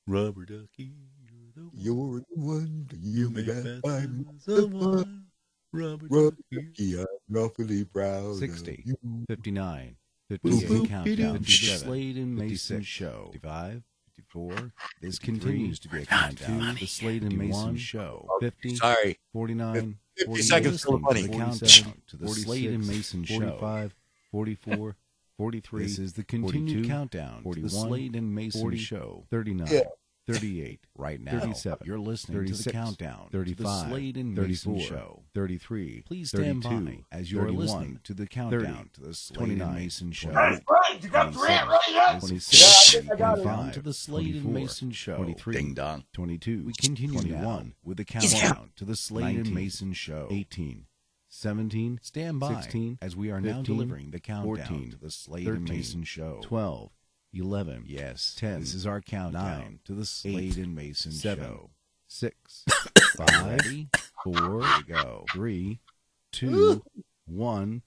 Rubber ducky, You're the one that you make that I'm the the one. one. Rubber Rubber ducky. ducky, I'm awfully proud 60, of you. 59, Boop, 58, boop, countdown, be-doo. 57, Slade and Mason 56, Show, 55, 54. This 53, continues to be a countdown. The Slade and Mason Show, 50, Sorry. 49, 50 48, seconds till the money. the countdown to the 46, Slade and Mason Show, 45, 44, 43. This is the continued 42, countdown 41, to the Slade and Mason 40, Show, 39, Yeah. 38, right now. 37, You're listening 36, to the countdown 35, to the Slade and Mason 34, Show. 33. Please stand 32, by as you're 31, listening to the 30, countdown to the Slade 29, and Mason Show. 28, Right, you got the rant right yet? 26, Yeah, I got it. Countdown to the Slade and 24, Mason Show. 23, Ding dong. 22. We continue 21, now with the countdown to the Slade 19, and Mason Show. 18, 17. Stand by 16, as we are now 15, delivering the countdown 14, to the Slade and 13, Mason Show. 12, 11. yes, 10. 10, This is our countdown 9, to the Slade 8, and Mason 7, Show. 6, 5, 5, 4, here we go. 3, 2, 1.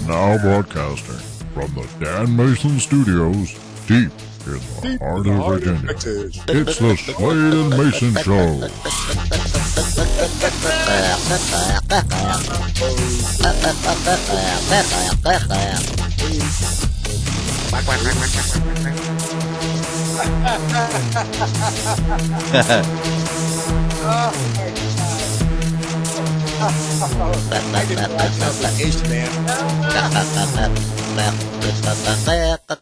Now broadcasting from the Dan Mason Studios, deep in the heart of Virginia. Texas. It's the Slade and Mason Show. I didn't like application, man.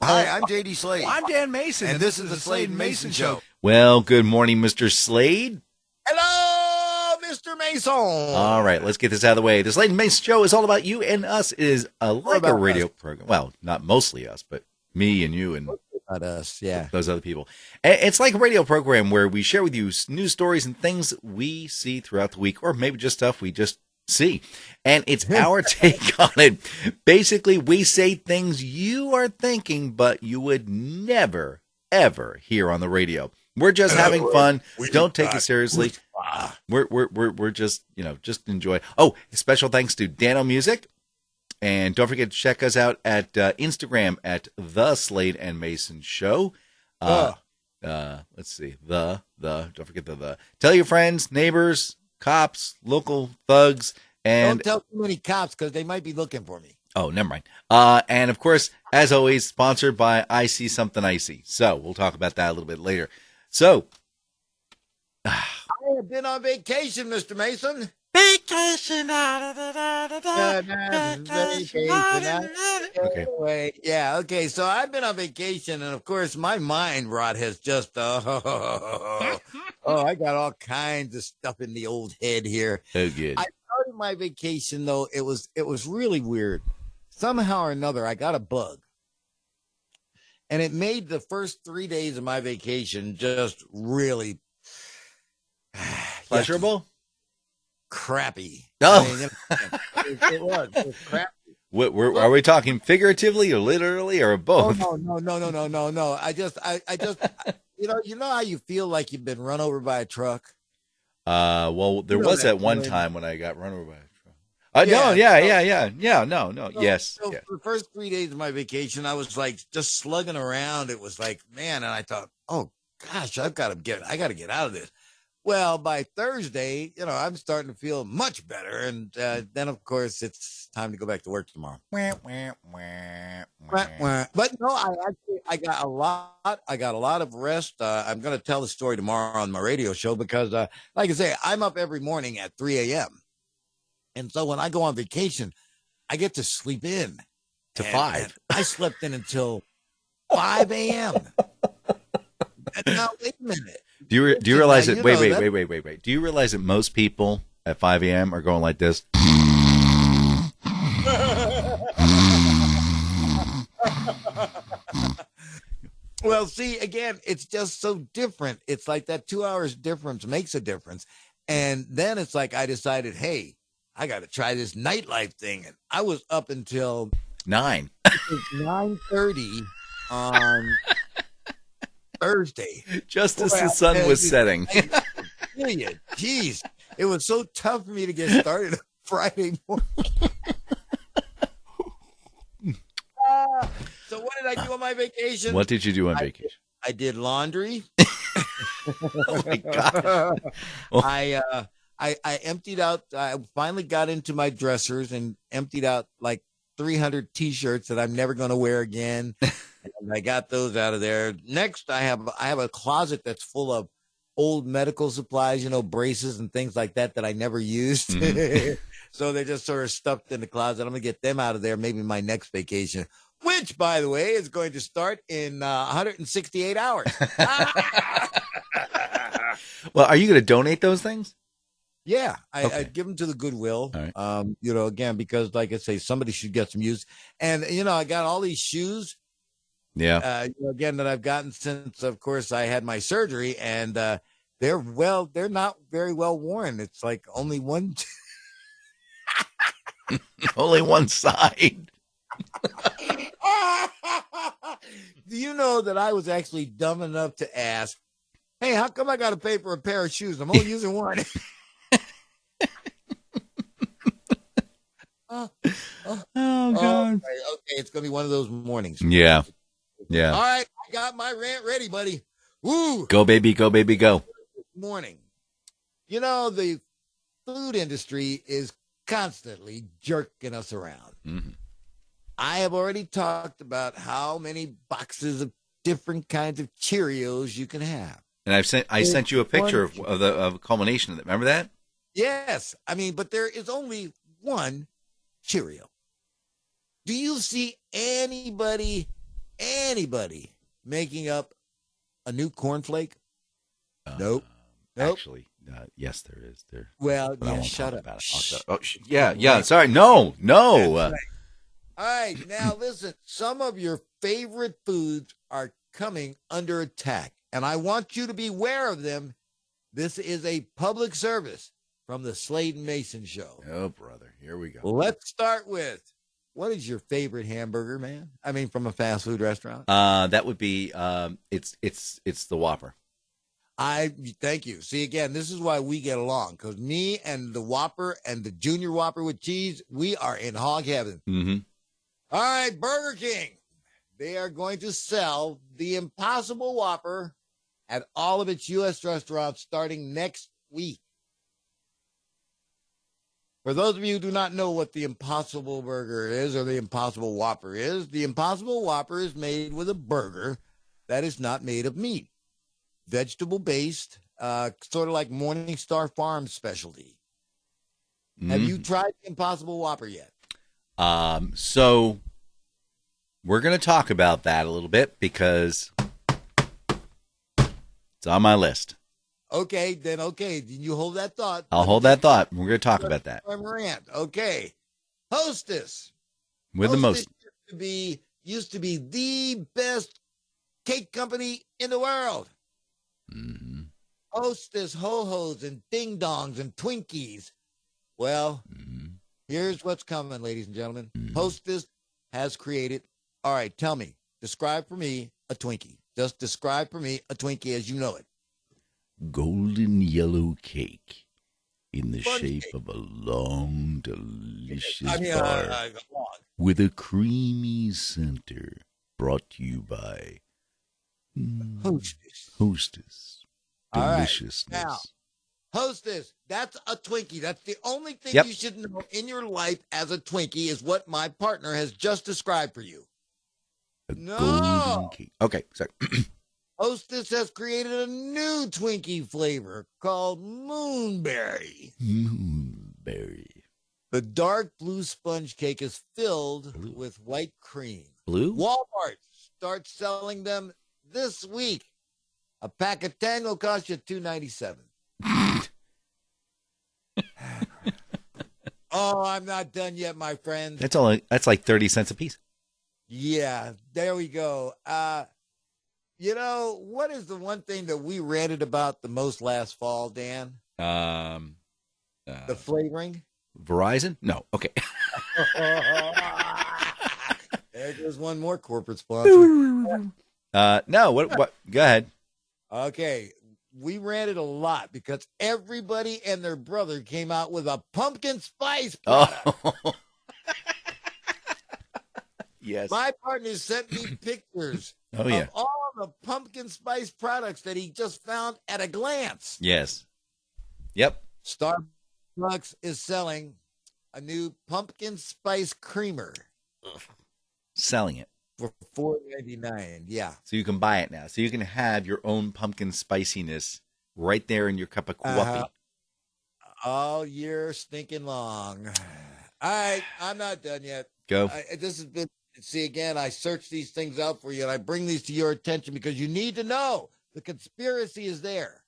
Hi, I'm JD Slade. I'm Dan Mason, And this is the Slade and Mason Show. Well, good morning, Mr. Slade. Hello, Mr. Mason. All right, let's get this out of the way. The Slade and Mason Show is all about you and us. It is like a about radio us? program. Well, not mostly us, but me and you and Not us, yeah. those other people. It's like a radio program where we share with you news stories and things we see throughout the week, or maybe just stuff we just see. And it's our take on it. Basically, we say things you are thinking, but you would never, ever hear on the radio. We're just having fun. Don't take it seriously. We're just, just enjoy. Oh, special thanks to Dano Music. And don't forget to check us out at Instagram at The Slade and Mason Show. Let's see. Don't forget the. Tell your friends, neighbors, cops, local thugs, and Don't tell too many cops because they might be looking for me. oh, never mind. And of course, as always, sponsored by I See Something Icy. So we'll talk about that a little bit later. So I have been on vacation, Mr. Mason. Vacation Okay. Yeah, okay. So I've been on vacation, and of course, my mind rot has just, I got all kinds of stuff in the old head here. so good. I started my vacation, though. It was really weird. Somehow or another, I got a bug. And it made the first 3 days of my vacation just really Pleasurable. crappy. Oh. I mean, it was crappy. Are we talking figuratively or literally or both? Oh, no. I just, you know how you feel like you've been run over by a truck? Well, there You know was that that one feeling. time when I got run over by a truck. Yeah, No, yes. So Yeah. for the first 3 days of my vacation, I was like just slugging around. It was like, man, and I thought, oh gosh, I got to get out of this. Well, by Thursday, I'm starting to feel much better, and then of course it's time to go back to work tomorrow. But no, I got a lot of rest. I'm going to tell the story tomorrow on my radio show because, like I say, I'm up every morning at 3 a.m. And so when I go on vacation, I get to sleep in To And 5. I slept in until 5 a.m. Now wait a minute. Do you realize Now, that? you Wait. know that- Wait. Do you realize that most people at 5 a.m. are going like this? Well, see, again, it's just so different. It's like that 2 hours difference makes a difference. And then it's like I decided, hey, I got to try this nightlife thing. And I was up until 9. 9:30 on Thursday. Just as Boy, the I sun tell was you, setting. I tell you, jeez, it was so tough for me to get started on Friday morning. So what did I do on my vacation? What did you do on vacation? I did laundry. Oh my God. I emptied out. I finally got into my dressers and emptied out like 300 T-shirts that I'm never going to wear again. And I got those out of there. Next, I have a closet that's full of old medical supplies, braces and things like that I never used. Mm-hmm. So they're just sort of stuffed in the closet. I'm going to get them out of there maybe my next vacation, which, by the way, is going to start in 168 hours. Well, are you going to donate those things? Yeah, Okay. I give them to the Goodwill. All right. Again, because like I say, somebody should get some use. And, I got all these shoes, Yeah. again, that I've gotten since, of course, I had my surgery. And they're not very well worn. It's like only one. Only one side. Do you know that I was actually dumb enough to ask, hey, how come I got to pay for a pair of shoes? I'm only using one. Oh, God. Okay, it's going to be one of those mornings. Yeah. All Yeah. right, I got my rant ready, buddy. Woo! Go, baby. Go, baby. Go. Morning. The food industry is constantly jerking us around. Mm-hmm. I have already talked about how many boxes of different kinds of Cheerios you can have. And I sent you a picture of a culmination of it. Remember that? Yes. But there is only one Cheerio. Do you see anybody making up a new cornflake? Nope. Actually, yes, there is. Well, But I yeah, won't shut talk up. about it. Shh. Yeah. Sorry. No. All right, now listen. Some of your favorite foods are coming under attack, and I want you to be aware of them. This is a public service from the Slade and Mayson Show. Oh, brother. Here we go. Let's start with, what is your favorite hamburger, man? From a fast food restaurant? That would be it's the Whopper. Thank you. See, again, this is why we get along, because me and the Whopper and the Junior Whopper with cheese, we are in hog heaven. Mm-hmm. All right, Burger King. They are going to sell the Impossible Whopper at all of its U.S. restaurants starting next week. For those of you who do not know what the Impossible Burger is or the Impossible Whopper is, the Impossible Whopper is made with a burger that is not made of meat. Vegetable-based, sort of like Morningstar Farms specialty. Mm-hmm. Have you tried the Impossible Whopper yet? So we're going to talk about that a little bit because it's on my list. Okay. You hold that thought. I'll hold that thought. We're going to talk about that. Rant. Okay. Hostess. With the most. Used to be the best cake company in the world. Mm-hmm. Hostess, ho-hos, and ding-dongs, and Twinkies. Well, here's what's coming, ladies and gentlemen. Hostess has created, all right, tell me, describe for me a Twinkie. Just describe for me a Twinkie as you know it. Golden yellow cake in the Fun shape cake. of a long, delicious bar go on. with a creamy center. Brought to you by Hostess. Hostess. All right. Deliciousness. Now, Hostess, that's a Twinkie. That's the only thing Yep. you should know in your life as a Twinkie is what my partner has just described for you. A No. golden cake. Okay, sorry. Hostess has created a new Twinkie flavor called Moonberry. Moonberry. The dark blue sponge cake is filled Blue. with white cream. Blue? Walmart starts selling them this week. A pack of 10 will cost you $2.97. Oh, I'm not done yet, my friend. That's like 30 cents a piece. Yeah, there we go. What is the one thing that we ranted about the most last fall, Dan? The flavoring. Verizon? No. Okay. There goes one more corporate sponsor. No, what? Go ahead. Okay. We ran it a lot because everybody and their brother came out with a pumpkin spice product. Oh, yes. My partner sent me pictures Oh, yeah. of all the pumpkin spice products that he just found at a glance. Yes. Yep. Starbucks is selling a new pumpkin spice creamer Selling it. for $4.99. Yeah. So you can buy it now. So you can have your own pumpkin spiciness right there in your cup of coffee. All year stinking long. All right, I'm not done yet. Go. This has been, see, again, I search these things out for you, and I bring these to your attention because you need to know the conspiracy is there.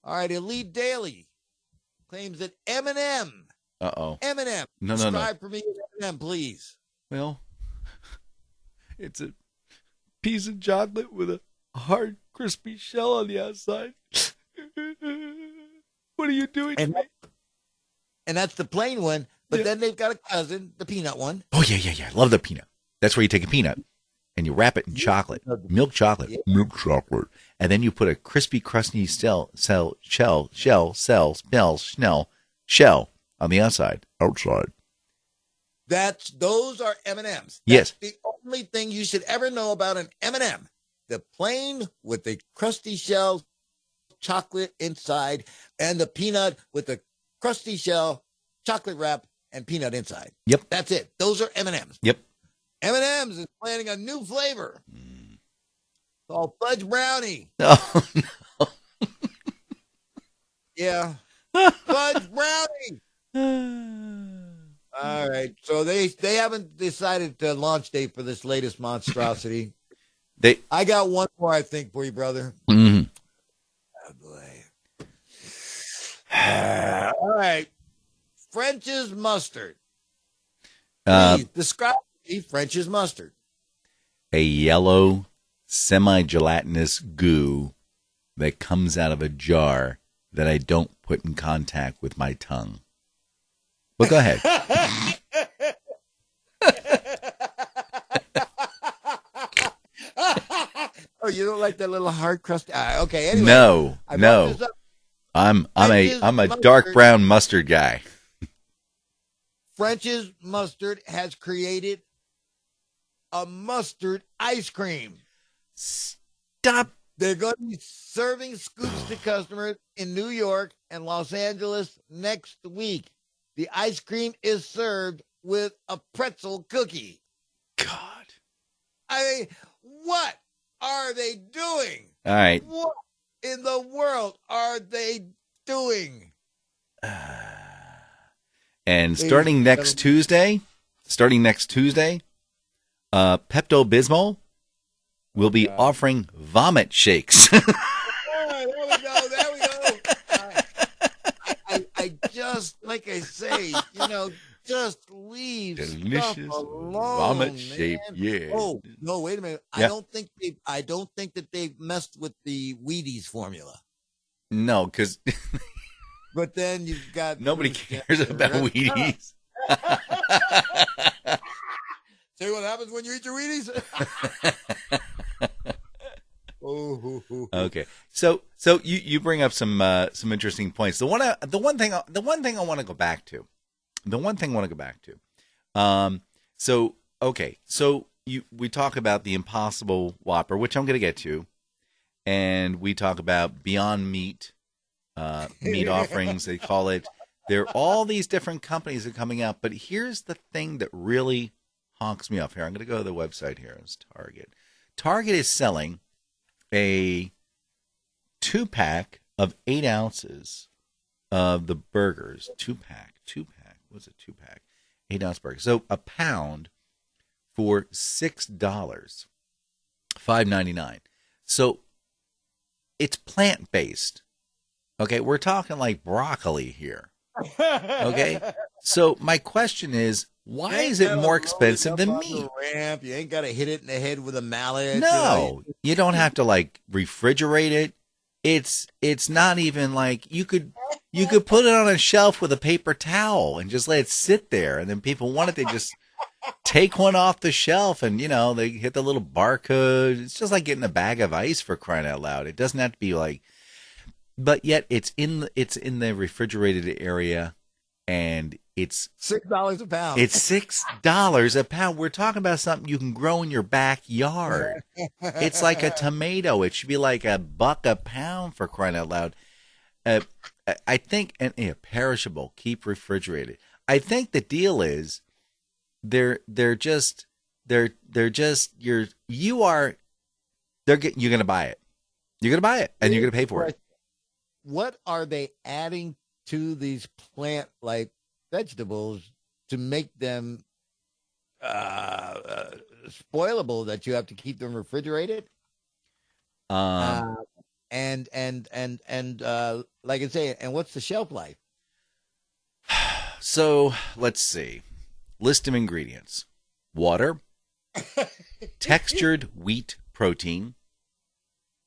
All right, Elite Daily claims that M&M, Uh-oh. M&M, No. subscribe for me with M&M, please. Well, it's a piece of chocolate with a hard, crispy shell on the outside. What are you doing to me? And that's the plain one, but Yeah. then they've got a cousin, the peanut one. Oh, yeah. Love the peanut. That's where you take a peanut and you wrap it in chocolate, milk chocolate, Milk chocolate. and then you put a crispy, crusty shell on the outside. Outside. Those are M&Ms. Yes. That's the only thing you should ever know about an M&M. The plain with the crusty shell, chocolate inside, and the peanut with the crusty shell, chocolate wrap, and peanut inside. Yep. That's it. Those are M&Ms. Yep. M&M's is planning a new flavor called Fudge Brownie. Oh, Yeah. Fudge Brownie. All right. So they haven't decided the launch date for this latest monstrosity. I got one more, I think, for you, brother. Mhm. Oh, boy. All right. French's mustard. Please describe to me French's mustard. A yellow, semi-gelatinous goo that comes out of a jar that I don't put in contact with my tongue. Well, go ahead. Oh, you don't like that little hard crust? Okay, anyway. No. I brought this up. I'm French's a dark mustard. brown mustard guy. French's mustard has created a mustard ice cream. Stop. They're going to be serving scoops to customers in New York and Los Angeles next week. The ice cream is served with a pretzel cookie. God. I mean, what are they doing? All right. What in the world are they doing? And starting next Tuesday, Pepto-Bismol will be offering vomit shakes. Oh, there we go. I just, like I say, just leave Delicious stuff alone, vomit man. shape, yeah. Oh no, wait a minute. Yeah. I don't think that they've messed with the Wheaties formula. No, because But then you've got nobody Bruce cares Jenner. about Wheaties. See what happens when you eat your Wheaties? Okay, so you bring up some interesting points. The one thing I want to go back to. We talk about the Impossible Whopper, which I'm going to get to, and we talk about Beyond Meat, meat offerings they call it. There are all these different companies that are coming out, but here's the thing that really honks me off. Here, I'm going to go to the website here. It's Target. Target is selling a 2-pack of 8 ounces of the burgers. 2-pack. What's a 2-pack? 8-ounce burger. So a pound for $6, $5.99. So it's plant-based. Okay, we're talking like broccoli here. Okay, so my question is, why is it more expensive than meat? Ramp. You ain't got to hit it in the head with a mallet. No, you don't have to like refrigerate it. It's not even like you could put it on a shelf with a paper towel and just let it sit there, and then people want it, they just take one off the shelf and, they hit the little barcode. It's just like getting a bag of ice, for crying out loud. It doesn't have to be like, but yet it's in the refrigerated area, and it's $6 a pound. It's $6 a pound. We're talking about something you can grow in your backyard. It's like a tomato. It should be like $1 a pound, for crying out loud. I think, and perishable, keep refrigerated. I think the deal is you're going to buy it. You're going to buy it, and you're going to pay for it. What are they adding to these plant-like vegetables to make them spoilable that you have to keep them refrigerated? And like I say, and what's the shelf life? So let's see. List of ingredients: water, textured wheat protein,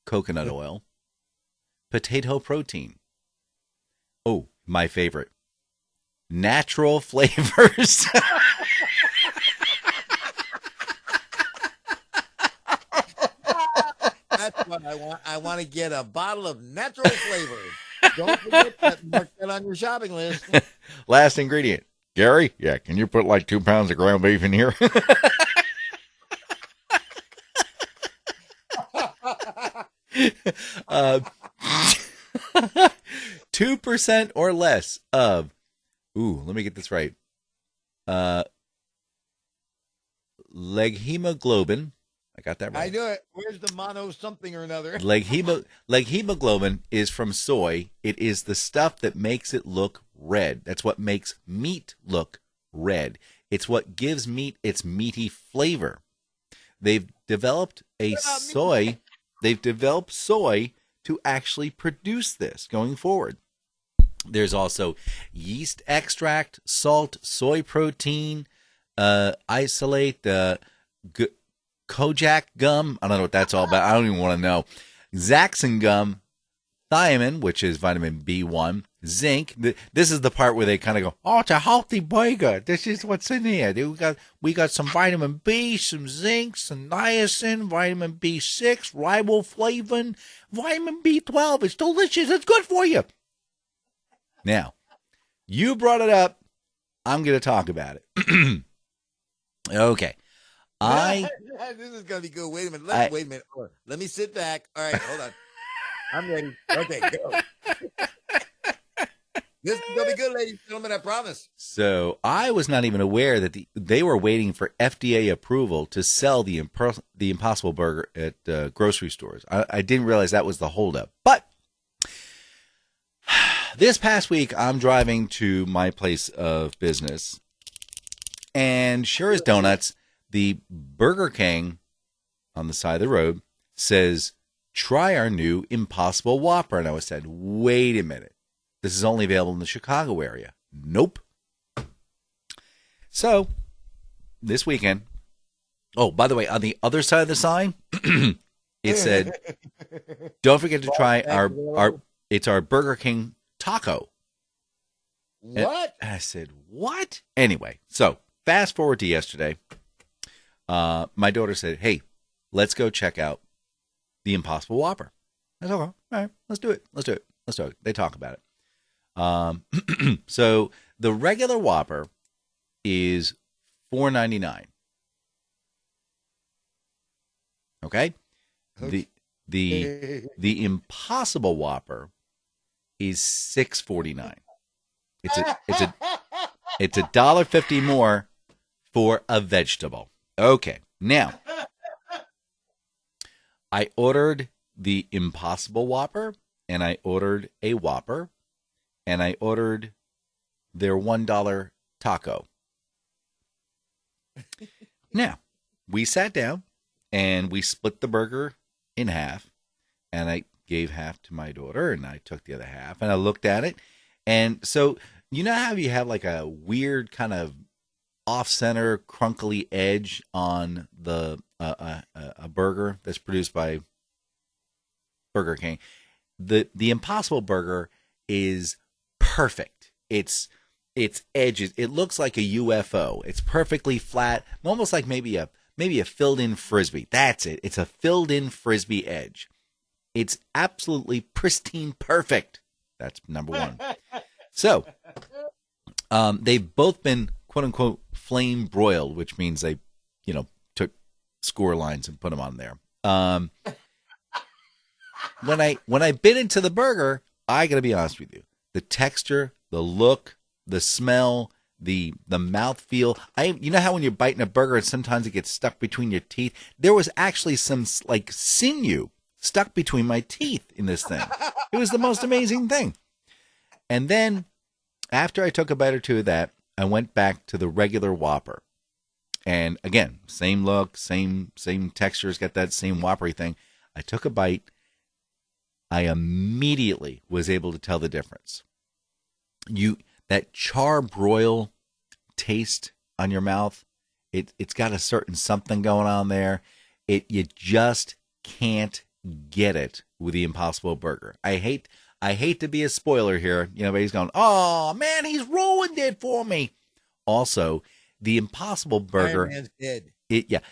coconut oil, potato protein. Oh, my favorite, natural flavors. That's what I want. I want to get a bottle of natural flavor. Don't forget that. Mark that on your shopping list. Last ingredient. Gary, yeah, can you put like 2 pounds of ground beef in here? 2% or less of, let me get this right. Leg hemoglobin. I got that right. I knew it. Where's the mono something or another? Leg hemoglobin is from soy. It is the stuff that makes it look red. That's what makes meat look red. It's what gives meat its meaty flavor. They've developed soy to actually produce this going forward. There's also yeast extract, salt, soy protein, isolate, Kojak gum. I don't know what that's all about. I don't even want to know. Zaxin gum, thiamine, which is vitamin B1, zinc. This is the part where they kind of go, "Oh, it's a healthy burger. This is what's in here. We got some vitamin B, some zinc, some niacin, vitamin B6, riboflavin, vitamin B12. It's delicious. It's good for you." Now, you brought it up. I'm going to talk about it. Okay. This is gonna be good. Wait a minute. Wait a minute. Let me sit back. All right, hold on. I'm ready. Okay, go. This is gonna be good, ladies and gentlemen. I promise. So I was not even aware that they were waiting for FDA approval to sell the Impossible Burger at grocery stores. I didn't realize that was the holdup. But this past week, I'm driving to my place of business, and sure as donuts, the Burger King on the side of the road says, "Try our new Impossible Whopper." And I said, wait a minute. This is only available in the Chicago area. Nope. So, this weekend, oh, by the way, on the other side of the sign, it said, "Don't forget to try our Burger King taco." What? And I said, what? Anyway, so fast forward to yesterday. My daughter said, "Hey, let's go check out the Impossible Whopper." I said, "Okay, all right, let's do it. They talk about it. So the regular Whopper is $4.99. Okay? The Impossible Whopper is $6.49. It's $1.50 more for a vegetable. Okay, now, I ordered the Impossible Whopper, and I ordered a Whopper, and I ordered their $1 taco. Now, we sat down, and we split the burger in half, and I gave half to my daughter, and I took the other half, and I looked at it, and so, you know how you have like a weird kind of off-center, crunkly edge on the a burger that's produced by Burger King. The Impossible Burger is perfect. It's its edges. It looks like a UFO. It's perfectly flat, almost like maybe a filled-in Frisbee. That's it. It's a filled-in Frisbee edge. It's absolutely pristine perfect. That's number one. So, they've both been, quote-unquote, flame broiled, which means they, took score lines and put them on there. When I bit into the burger, I got to be honest with you. The texture, the look, the smell, the mouthfeel. You know how when you're biting a burger and sometimes it gets stuck between your teeth? There was actually some like sinew stuck between my teeth in this thing. It was the most amazing thing. And then after I took a bite or two of that, I went back to the regular Whopper. And again, same look, same textures, got that same Whoppery thing. I took a bite. I immediately was able to tell the difference. That charbroil taste on your mouth, it's got a certain something going on there. You just can't get it with the Impossible Burger. I hate to be a spoiler here. Everybody's going, "Oh man, he's ruined it for me." Also, the Impossible Burger. Iron Man's dead. Iron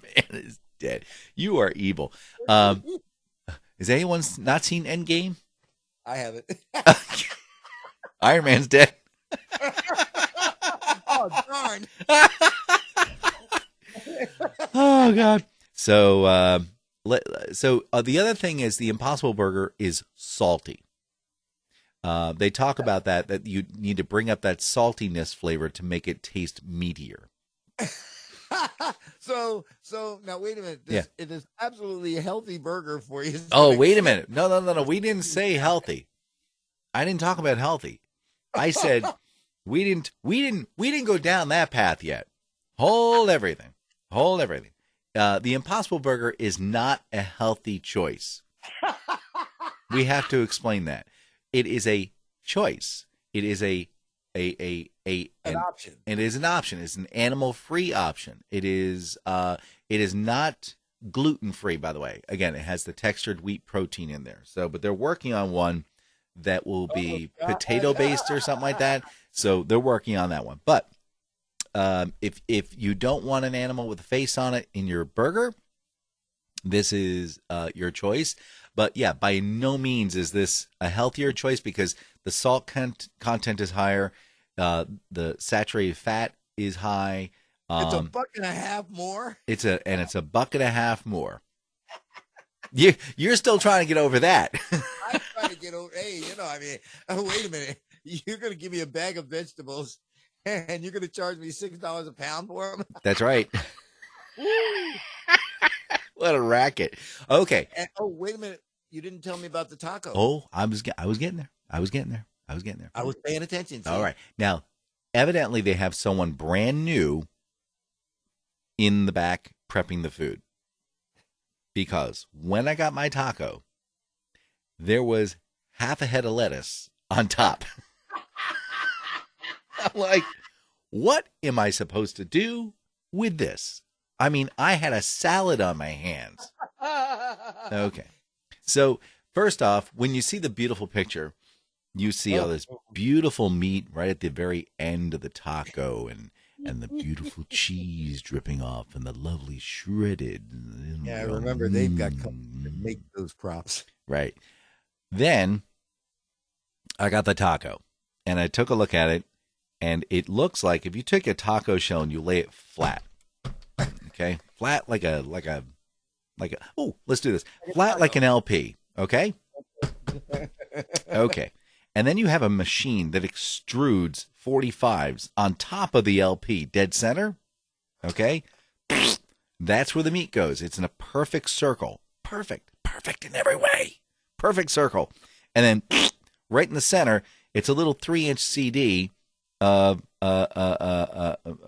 Man is dead. You are evil. Has anyone not seen Endgame? I haven't. Iron Man's dead. Oh darn! Oh God. So the other thing is the Impossible Burger is salty. They talk about that you need to bring up that saltiness flavor to make it taste meatier. So now wait a minute. It is absolutely a healthy burger for you. Oh, wait a minute. No. We didn't say healthy. I didn't talk about healthy. I said we didn't go down that path yet. Hold everything. The Impossible Burger is not a healthy choice. We have to explain that. It is a choice. It is an option. It is an option. It's an animal-free option. It is not gluten-free, by the way. Again, it has the textured wheat protein in there. But they're working on one that will be potato-based or something like that. So they're working on that one. But if you don't want an animal with a face on it in your burger, this is your choice. But yeah, by no means is this a healthier choice because the salt content is higher. The saturated fat is high. It's $1.50 more. It's $1.50 more. You're still trying to get over that. I'm trying to get over. Hey, wait a minute. You're going to give me a bag of vegetables, and you're going to charge me $6 a pound for them? That's right. What a racket. Okay. And, wait a minute. You didn't tell me about the taco. Oh, I was getting there. I was paying attention. See? All right. Now, evidently they have someone brand new in the back prepping the food. Because when I got my taco, there was half a head of lettuce on top. I'm like, what am I supposed to do with this? I mean, I had a salad on my hands. Okay. So, first off, when you see the beautiful picture, you see all this beautiful meat right at the very end of the taco and the beautiful cheese dripping off and the lovely shredded. Yeah, remember, they've got companies that make those props. Right. Then I got the taco and I took a look at it, and it looks like if you take a taco shell and you lay it flat, okay, flat like a oh, let's do this. Flat like an LP, okay? Okay. And then you have a machine that extrudes 45s on top of the LP, dead center, okay? That's where the meat goes. It's in a perfect circle. Perfect in every way. Perfect circle. And then right in the center, it's a little 3-inch CD of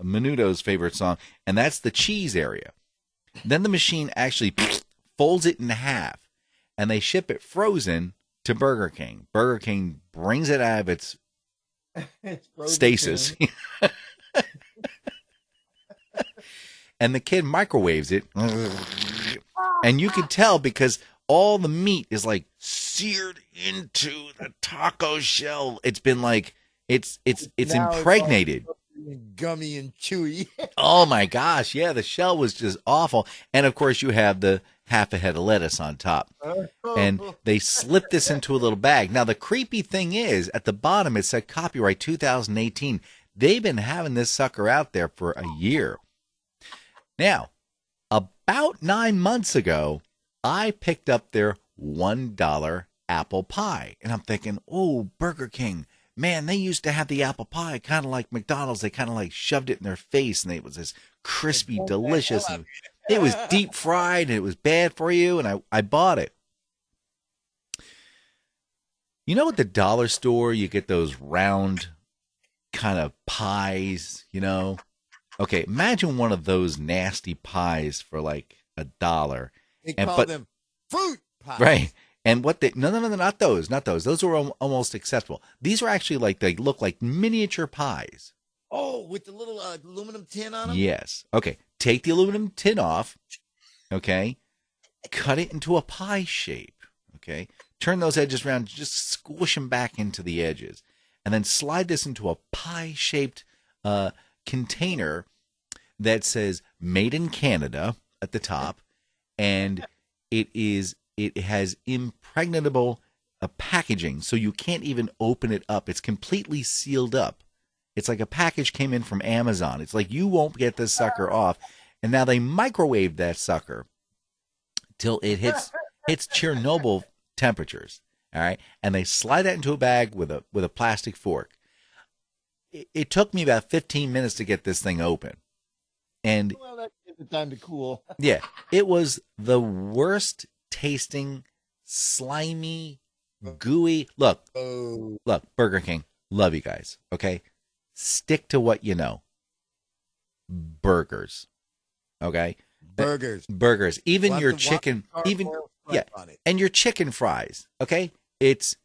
Menudo's favorite song, and that's the cheese area. Then the machine actually folds it in half, and they ship it frozen to Burger King. Burger King brings it out of its stasis. And the kid microwaves it. And you can tell because all the meat is like seared into the taco shell. It's been like it's Now impregnated. It's all gummy and chewy. Oh my gosh, yeah, the shell was just awful. And of course you have the half a head of lettuce on top. And they slipped this into a little bag. Now the creepy thing is, at the bottom it said copyright 2018. They've been having this sucker out there for a year. Now, about 9 months ago, I picked up their $1 apple pie. And I'm thinking, oh, Burger King. Man, they used to have the apple pie kind of like McDonald's. They kind of like shoved it in their face, and it was this crispy, delicious. And it was deep fried, and it was bad for you, and I bought it. You know, at the dollar store, you get those round kind of pies, you know? Okay, imagine one of those nasty pies for like $1. They call them fruit pies. Right. And what they no, not those. Those were almost acceptable. These were actually like, they look like miniature pies. Oh, with the little aluminum tin on them? Yes. Okay. Take the aluminum tin off. Okay. Cut it into a pie shape. Okay. Turn those edges around. Just squish them back into the edges. And then slide this into a pie-shaped container that says "Made in Canada" at the top, and it has impregnable packaging, so you can't even open it up. It's completely sealed up. It's like a package came in from Amazon. It's like you won't get this sucker off. And now they microwave that sucker till it hits Chernobyl temperatures. All right, and they slide that into a bag with a plastic fork. It took me about 15 minutes to get this thing open, and Well, that gives it time to cool. yeah, it was the worst tasting, slimy, gooey. Look, Oh, Burger King, love you guys. Okay, stick to what you know. Burgers, okay, burgers. Even Want your the chicken, Whopper even oil yeah, stripe on it. and your chicken fries. Okay, it's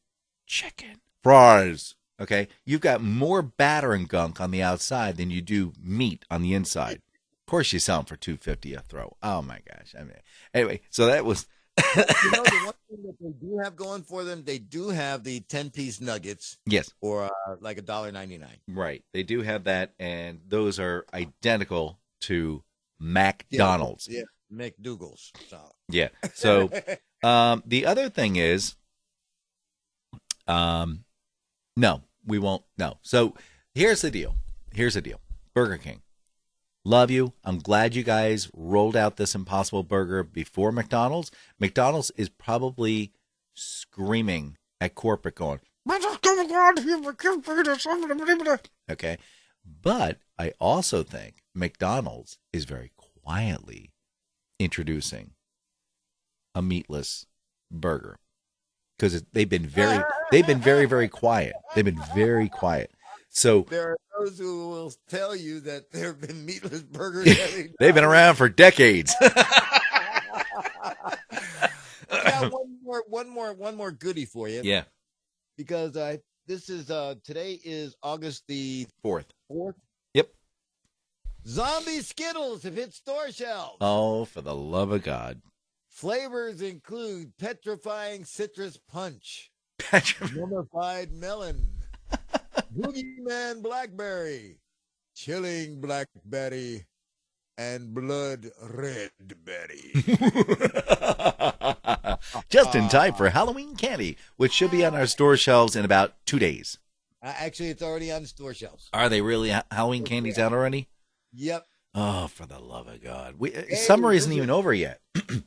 chicken fries. Okay, you've got more batter and gunk on the outside than you do meat on the inside. Of course, you sell them for $2.50 a throw. Oh my gosh! I mean, anyway, so that was. You know, the one thing that they do have going for them, they do have the 10-piece nuggets Yes, for like $1.99. right. They do have that, and those are identical to McDonald's. Yeah, McDougal's. So. Yeah. So the other thing is, no, we won't. No. So here's the deal. Burger King, love you. I'm glad you guys rolled out this Impossible Burger before McDonald's. McDonald's is probably screaming at corporate going, okay. But I also think McDonald's is very quietly introducing a meatless burger, because they've been very, very quiet. They've been very quiet. So There are those who will tell you that there have been meatless burgers. they've been around for decades. I got one more goodie for you. Yeah. Because this is today is August the Fourth. 4th. Yep. Zombie Skittles have hit store shelves. Oh, for the love of God. Flavors include petrifying citrus punch, mummified melon, boogeyman blackberry, chilling blackberry, and blood red berry. Just in time for Halloween candy, which should be on our store shelves in about 2 days. Actually, it's already on the store shelves. Are they really Halloween candies out already? Yep. Oh, for the love of God. Summer isn't even over yet.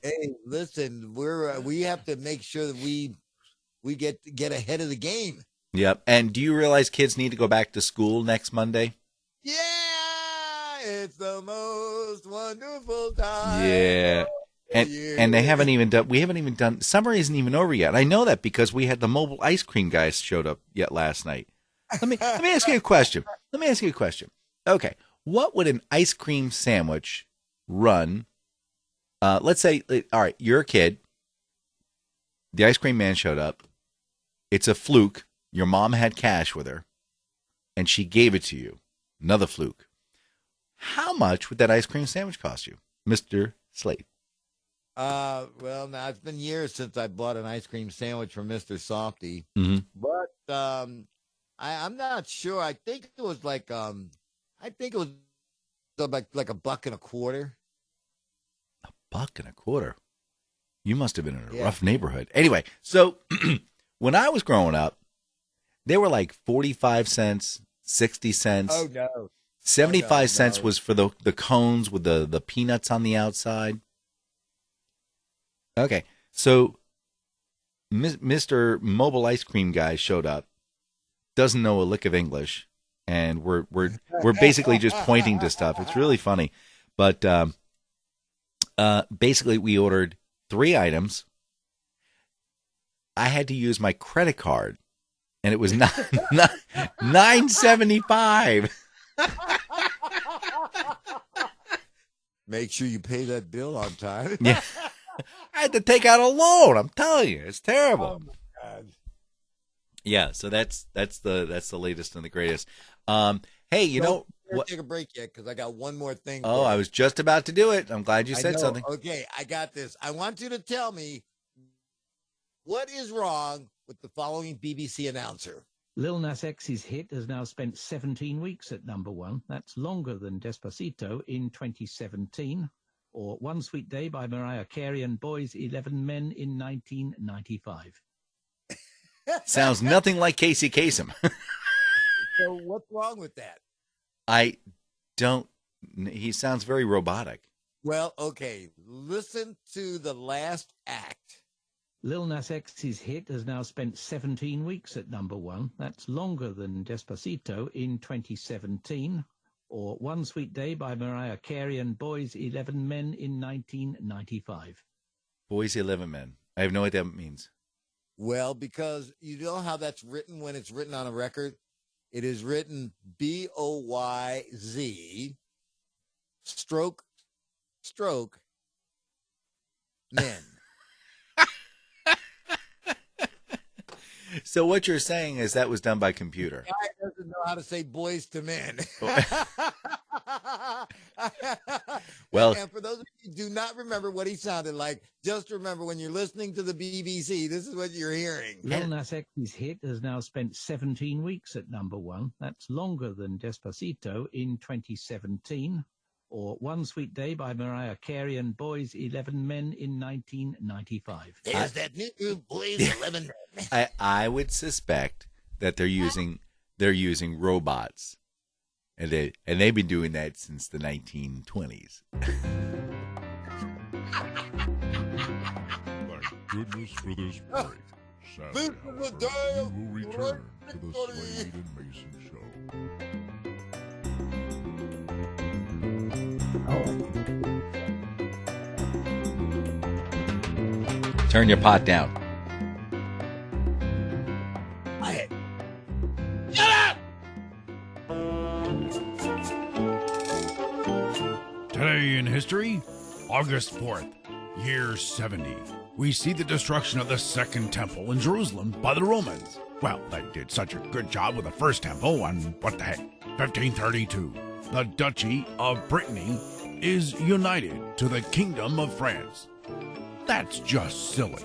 Hey, listen, we have to make sure that we get ahead of the game. Yep. And do you realize kids need to go back to school next Monday? Yeah, it's the most wonderful time. Yeah. And they haven't even done, we haven't even done, summer isn't even over yet. I know that because we had the mobile ice cream guys showed up yet last night. Let me ask you a question. Okay. What would an ice cream sandwich run? Let's say, all right, you're a kid. The ice cream man showed up. It's a fluke. Your mom had cash with her, and she gave it to you. Another fluke. How much would that ice cream sandwich cost you, Mr. Slade? Well, now it's been years since I bought an ice cream sandwich from Mr. Softy, Mm-hmm. but I'm not sure. I think it was like like $1.25. $1.25. You must have been in a Yeah. rough neighborhood. Anyway, so when I was growing up, they were like 45 cents, 60 cents. Oh no. 75 no. cents was for the cones with the peanuts on the outside. Okay, so Mr. Mobile Ice Cream guy showed up, doesn't know a lick of English, and we're basically just pointing to stuff. It's really funny, but basically we ordered 3 items. I had to use my credit card, and it was $9.75. Make sure you pay that bill on time. Yeah. I had to take out a loan. I'm telling you, it's terrible. Oh my God. Yeah, so that's the latest and the greatest. Hey, you know Don't what? take a break yet because I got one more thing. Oh, for I you. was just about to do it. I'm glad you I said know. something. Okay, I got this. I want you to tell me what is wrong with the following BBC announcer. Lil Nas X's hit has now spent 17 weeks at number 1. That's longer than Despacito in 2017, or One Sweet Day by Mariah Carey and Boys 11 Men in 1995. Sounds nothing like Casey Kasem. So what's wrong with that? I don't. He sounds very robotic. Well, okay, listen to the last act. Lil Nas X's hit has now spent 17 weeks at number 1. That's longer than Despacito in 2017, or One Sweet Day by Mariah Carey and Boys 11 Men in 1995. Boys 11 Men. I have no idea what that means. Well, because you know how that's written when it's written on a record? It is written BOYZ stroke men. So what you're saying is that was done by computer. Guy doesn't know how to say boys to men. Well- and for those of you who do not remember what he sounded like, just remember when you're listening to the BBC, this is what you're hearing. Lil Nas X's hit has now spent 17 weeks at number 1. That's longer than Despacito in 2017, or One Sweet Day by Mariah Carey and Boys 11 Men in 1995. There's that new boys 11 men. I would suspect that they're using robots, and they've been doing that since the 1920s. Thank goodness for this break. This Saturday, is the day we of will return to the victory. Slade and Mayson show. Turn your pot down. Quiet. Shut up! Today in history, August 4th, year 70. We see the destruction of the Second Temple in Jerusalem by the Romans. Well, they did such a good job with the First Temple, and what the heck? 1532. The Duchy of Brittany is united to the Kingdom of France. That's just silly.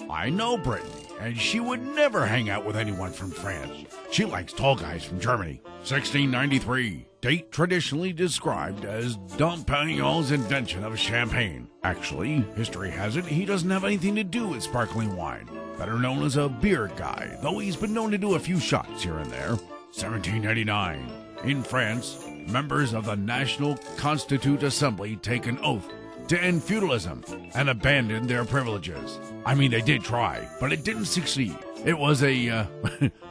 I know Brittany, and she would never hang out with anyone from France. She likes tall guys from Germany. 1693, date traditionally described as Dom Perignon's invention of champagne. Actually, history has it he doesn't have anything to do with sparkling wine. Better known as a beer guy, though he's been known to do a few shots here and there. 1789, in France, members of the National Constituent Assembly take an oath to end feudalism and abandon their privileges. I mean, they did try, but it didn't succeed. It was a,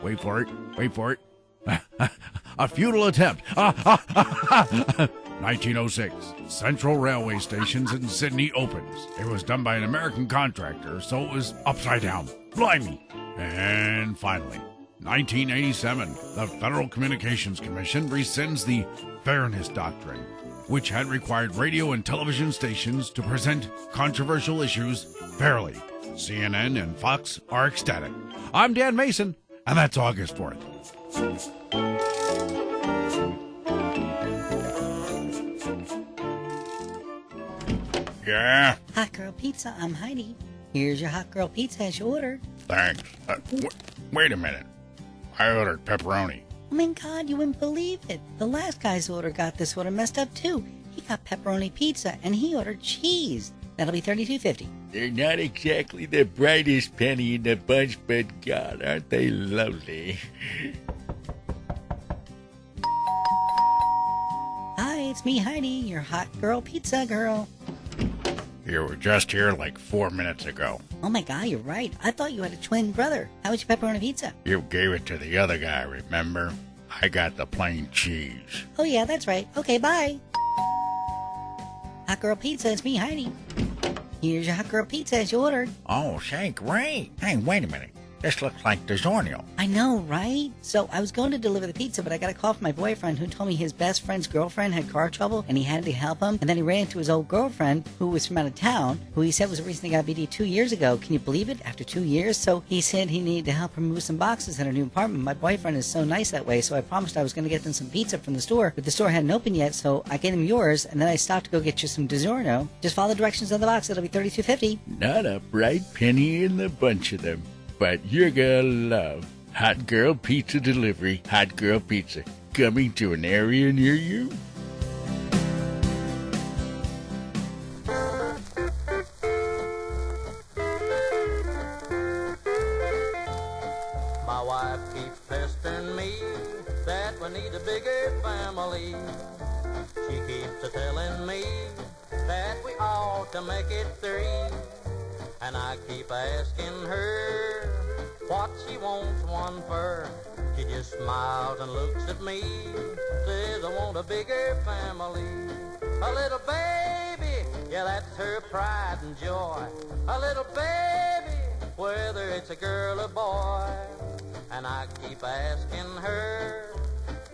wait for it, a futile attempt. 1906, Central Railway Stations in Sydney opens. It was done by an American contractor, so it was upside down. Blimey. And finally, 1987, the Federal Communications Commission rescinds the Fairness Doctrine, which had required radio and television stations to present controversial issues fairly. CNN and Fox are ecstatic. I'm Dan Mayson, and that's August 4th. Yeah, Hot girl pizza, I'm Heidi. Here's your hot girl pizza as you ordered. thanks. Wait a minute. I ordered pepperoni. Oh my God, you wouldn't believe it. The last guy's order got this order messed up too. He got pepperoni pizza and he ordered cheese. That'll be $32.50. They're not exactly the brightest penny in the bunch, but God, aren't they lovely? Hi, it's me, Heidi, your hot girl pizza girl. You were just here like 4 minutes ago. Oh my God, you're right. I thought you had a twin brother. How was your pepperoni pizza? You gave it to the other guy, remember? I got the plain cheese. Oh yeah, that's right. Okay, bye. Hot girl pizza, it's me, Heidi. Here's your hot girl pizza as you ordered. Oh, say, great. Hey, wait a minute. This looks like DiGiorno. I know, right? So I was going to deliver the pizza, but I got a call from my boyfriend who told me his best friend's girlfriend had car trouble and he had to help him. And then he ran into his old girlfriend who was from out of town, who he said was recently got BD 2 years ago. Can you believe it? After 2 years? So he said he needed to help her move some boxes in her new apartment. My boyfriend is so nice that way, so I promised I was going to get them some pizza from the store, but the store hadn't opened yet, so I gave him yours, and then I stopped to go get you some DiGiorno. Just follow the directions on the box. It'll be $32.50. Not a bright penny in the bunch of them, but you're gonna love Hot Girl Pizza Delivery. Hot Girl Pizza, coming to an area near you. My wife keeps pestering me that we need a bigger family. She keeps a-telling me that we ought to make it 3. And I keep asking her what she wants one for. She just smiles and looks at me, says I want a bigger family. A little baby, yeah, that's her pride and joy. A little baby, whether it's a girl or boy. And I keep asking her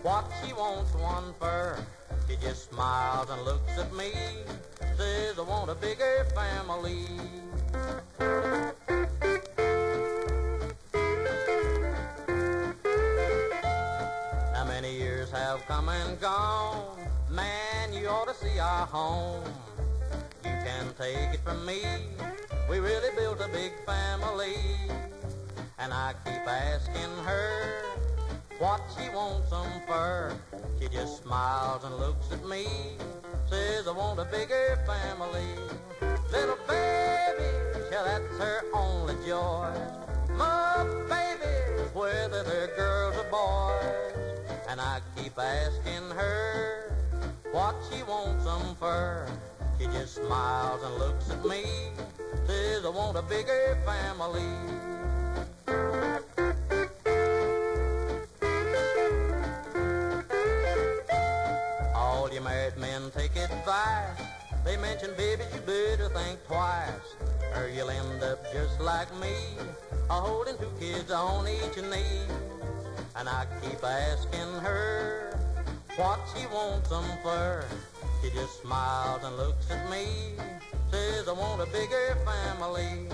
what she wants one for. She just smiles and looks at me, says I want a bigger family. How many years have come and gone? Man, you ought to see our home. You can take it from me, we really built a big family. And I keep asking her what she wants them for. She just smiles and looks at me, says I want a bigger family. Little baby, yeah, that's her only joy. My baby, whether they're girls or boys. And I keep asking her what she wants them for. She just smiles and looks at me, says I want a bigger family. All you married men take advice. They mention babies, you better think twice, or you'll end up just like me, holding 2 kids on each knee. And I keep asking her what she wants them for. She just smiles and looks at me, says I want a bigger family.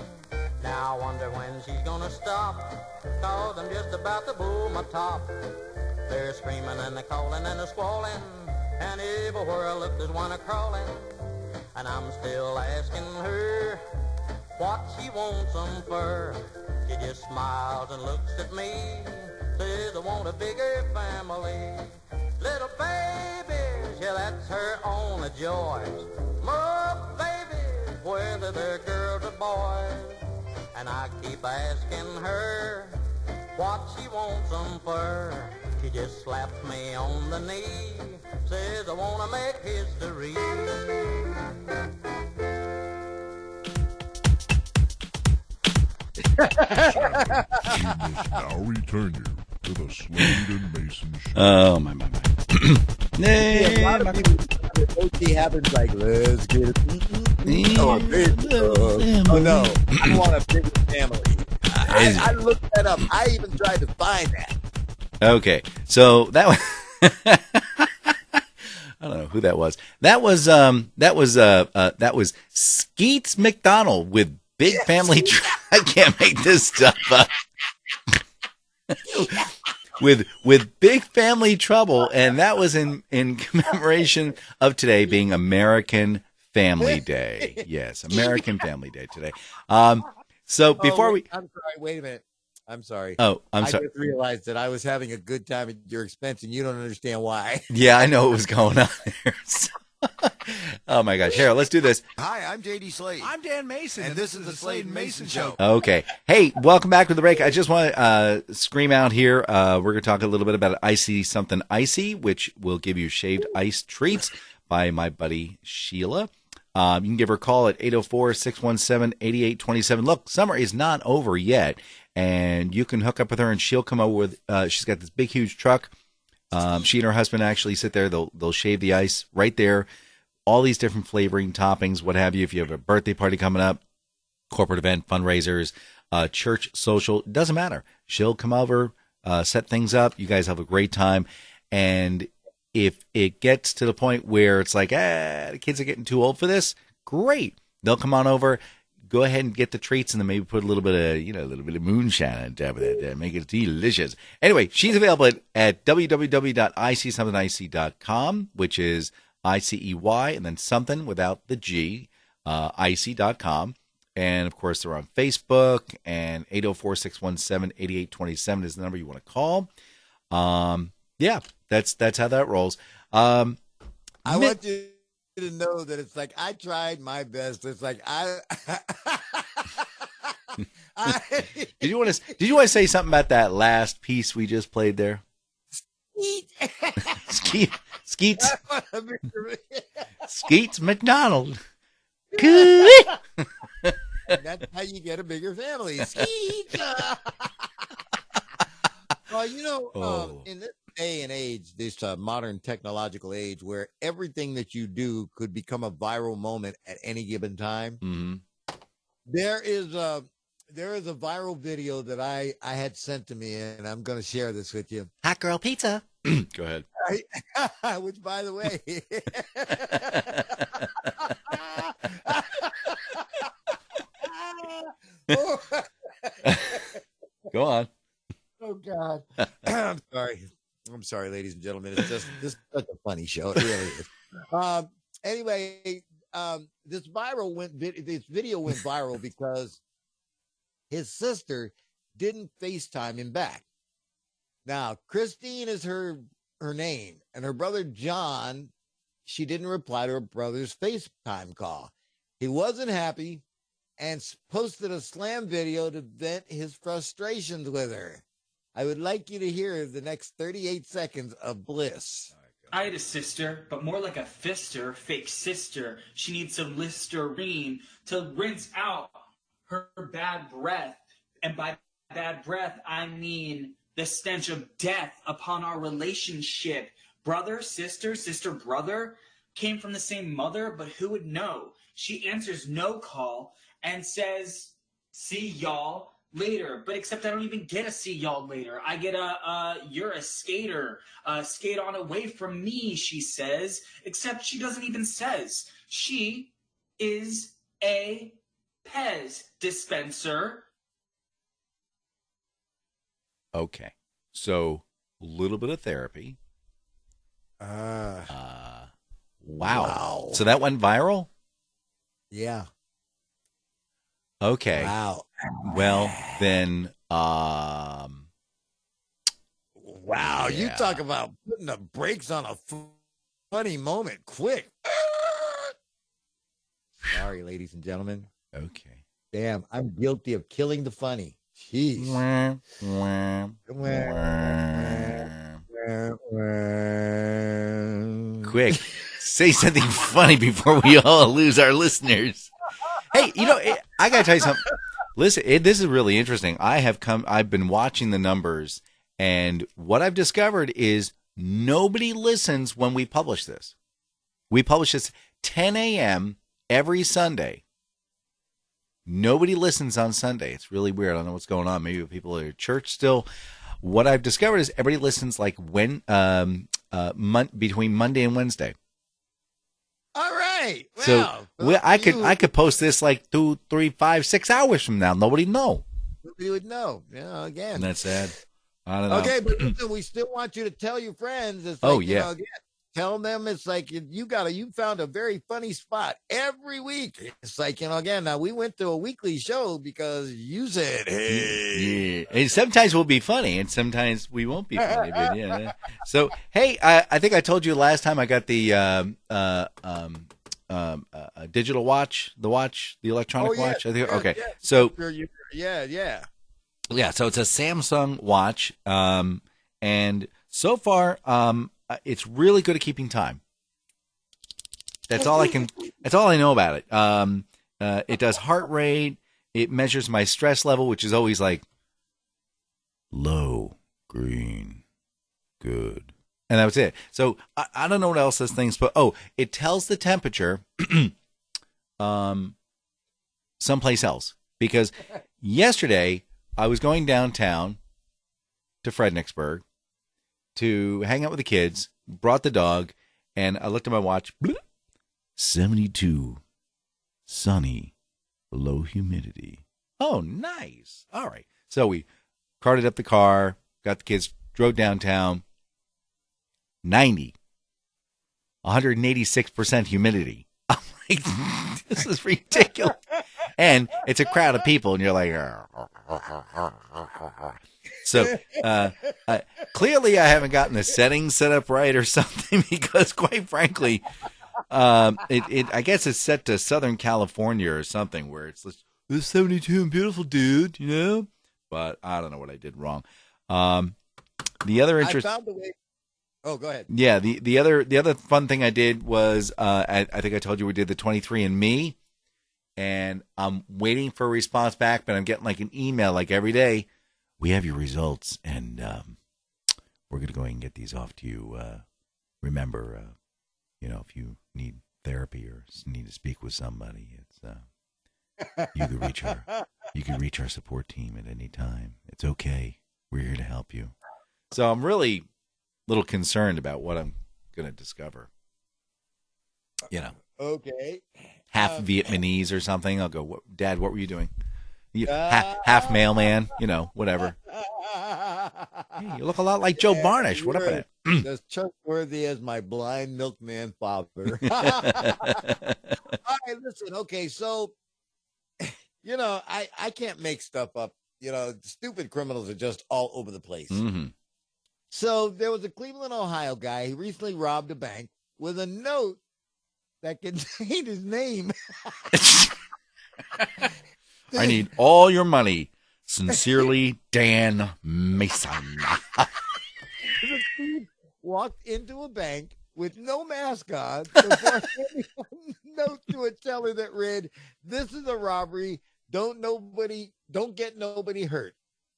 Now I wonder when she's gonna stop, 'cause I'm just about to blow my top. They're screaming and they're calling and they're squalling, and everywhere I look there's one a-crawling. And I'm still asking her what she wants them for. She just smiles and looks at me, says I want a bigger family. Little babies, yeah, that's her only joy. More babies, whether they're girls or boys. And I keep asking her what she wants them for. She just slaps me on the knee, says I want to make history. Now return you to the Slade and Mayson show. Oh, my. Yeah, a lot of people, OT happens like, let's get it. Oh, oh, no, I want a bigger family. I looked that up. I even tried to find that. Okay, so that was I don't know who that was. That was Skeets McDonald with Big Family. I can't make this stuff up. with Big Family Trouble, and that was in commemoration of today being American Family Day. Yes, American Family Day today. So before I'm sorry. Wait a minute. I'm sorry. Oh, I'm sorry. I just realized that I was having a good time at your expense, and you don't understand why. Yeah, I know what was going on there. Oh my gosh, Harold, let's do this. Hi, I'm JD Slade. I'm Dan Mason, And this is the Slade and Mason Show. Okay. Hey, welcome back to the break. I just want to scream out here. We're going to talk a little bit about Icy Something Icy, which will give you shaved ice treats by my buddy Sheila. You can give her a call at 804-617-8827. Look, summer is not over yet, and you can hook up with her, and she'll come over with, she's got this big, huge truck. She and her husband actually sit there. They'll shave the ice right there. All these different flavoring, toppings, what have you. If you have a birthday party coming up, corporate event, fundraisers, church, social, doesn't matter. She'll come over, set things up. You guys have a great time. And if it gets to the point where it's like, the kids are getting too old for this, great. They'll come on over, go ahead and get the treats, and then maybe put a little bit of moonshine on top of that, make it delicious. Anyway, she's available at www.icysomethingicy.com, which is ICEY and then something without the G, icy.com. And of course, they're on Facebook, and 804-617-8827 is the number you want to call. Yeah, that's how that rolls. I want you to know that it's like I tried my best. It's like Did you want to say something about that last piece we just played there? Skeets McDonald. That's how you get a bigger family. Skeet. Well, in this day and age, this modern technological age, where everything that you do could become a viral moment at any given time, there is a viral video that I had sent to me, and I'm going to share this with you. Hot girl pizza. Go ahead. Which, by the way, go on. Oh God, I'm sorry, ladies and gentlemen. It's just this such a funny show. It really is. Anyway, this video went viral because his sister didn't FaceTime him back. Now, Christine is her name, and her brother John, she didn't reply to her brother's FaceTime call. He wasn't happy and posted a slam video to vent his frustrations with her. I would like you to hear the next 38 seconds of bliss. I had a sister, but more like a fister, fake sister. She needs some Listerine to rinse out her bad breath. And by bad breath, I mean the stench of death upon our relationship. Brother, sister, brother came from the same mother, but who would know? She answers no call and says, see y'all later. But except I don't even get a see y'all later. I get you're a skater. Skate on away from me, she says. Except she doesn't even says. She is a Pez dispenser. Okay. So, a little bit of therapy. Wow. So that went viral? Yeah. Okay. Wow. Well, then, wow. Yeah. You talk about putting the brakes on a funny moment quick. Sorry, ladies and gentlemen. Okay. Damn, I'm guilty of killing the funny. Jeez. Quick, say something funny before we all lose our listeners. Hey, I got to tell you something. Listen, this is really interesting. I've been watching the numbers, and what I've discovered is nobody listens when we publish this. We publish this 10 a.m. every Sunday. Nobody listens on Sunday. It's really weird. I don't know what's going on. Maybe people are at church still. What I've discovered is everybody listens like between Monday and Wednesday. All right. Well, so I could post this like 2, 3, 5, 6 hours from now. Nobody'd know. Nobody would know. Yeah, again. And that's sad. I don't know. Okay, but listen, we still want you to tell your friends. It's like, again, telling them it's like you found a very funny spot every week. It's like, again, now we went to a weekly show because you said, hey. Yeah. And sometimes we'll be funny and sometimes we won't be funny. But yeah. So, hey, I think I told you last time I got the digital watch, the electronic watch. I think. Yeah, okay. yeah. So, yeah. So it's a Samsung watch. And so far, it's really good at keeping time. That's all I know about it. It does heart rate. It measures my stress level, which is always like low, green, good. And that was it. So I don't know what else this thing's, but it tells the temperature someplace else. Because yesterday I was going downtown to Fredericksburg to hang out with the kids, brought the dog, and I looked at my watch. 72, sunny, low humidity. Oh, nice. All right. So we carted up the car, got the kids, drove downtown. 90, 186% humidity. I'm like, this is ridiculous. And it's a crowd of people, and you're like, so clearly I haven't gotten the settings set up right or something, because quite frankly, I guess it's set to Southern California or something where it's 72 and beautiful, dude, But I don't know what I did wrong. The other interest. I found the way. Oh, go ahead. Yeah, the other fun thing I did was I think I told you we did the 23andMe, and I'm waiting for a response back, but I'm getting like an email like every day. We have your results, and we're gonna go ahead and get these off to you. Remember, if you need therapy or need to speak with somebody, it's you can reach our support team at any time. It's okay. We're here to help you. So I'm really little concerned about what I'm going to discover. Okay. Half Vietnamese or something. I'll go, Dad, what were you doing? Half mailman, whatever. Hey, you look a lot like Joe Barnish. What up in it? As trustworthy as my blind milkman father. All right, listen. Okay, so, I can't make stuff up. Stupid criminals are just all over the place. Mm-hmm. So there was a Cleveland, Ohio guy who recently robbed a bank with a note that contained his name. I need all your money. Sincerely, Dan Mayson. The thief walked into a bank with no mask on before handing a note to a teller that read, "This is a robbery. Don't get nobody hurt."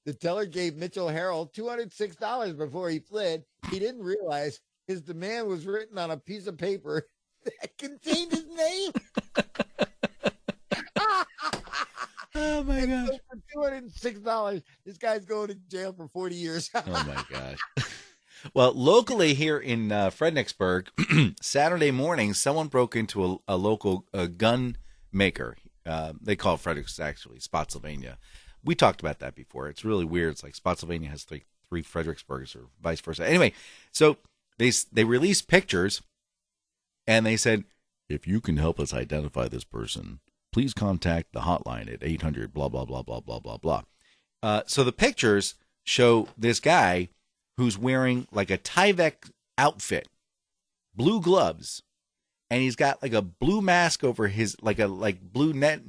The teller gave Mitchell Harrell $206 before he fled. He didn't realize his demand was written on a piece of paper that contained his name. Oh, my gosh. So for $206, this guy's going to jail for 40 years. Oh, my gosh. Well, locally here in Fredericksburg, Saturday morning, someone broke into a local gun maker. They call it Fredericks, actually, Spotsylvania. We talked about that before. It's really weird. It's like Spotsylvania has three Fredericksburgs or vice versa. Anyway, so they released pictures, and they said, if you can help us identify this person, please contact the hotline at 800 blah, blah, blah, blah, blah, blah, blah. So the pictures show this guy who's wearing like a Tyvek outfit, blue gloves, and he's got like a blue mask over his, like blue net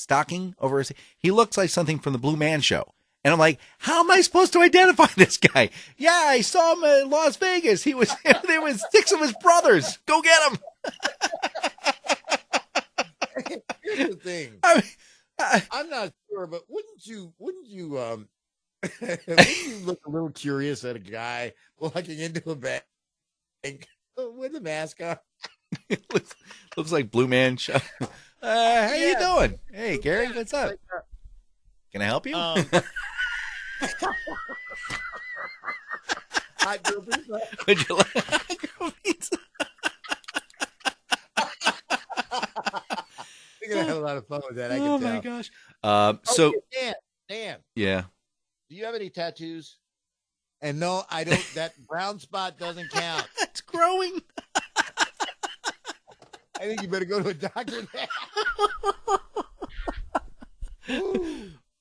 stocking over his. He looks like something from the Blue Man Show. And I'm like, how am I supposed to identify this guy? Yeah, I saw him in Las Vegas. There was 6 of his brothers. Go get him. Here's the thing. I'm not sure, but wouldn't you wouldn't you look a little curious at a guy walking into a bank with a mask on? looks like Blue Man Show. How you doing? Hey, Gary, what's up? Can I help you? Hot girl pizza. Would you like hot girl pizza? You're gonna have a lot of fun with that. I can Oh tell. my gosh. So Dan, yeah. do you have any tattoos? And no, I don't. That brown spot doesn't count. That's gross. growing. I think you better go to a doctor now.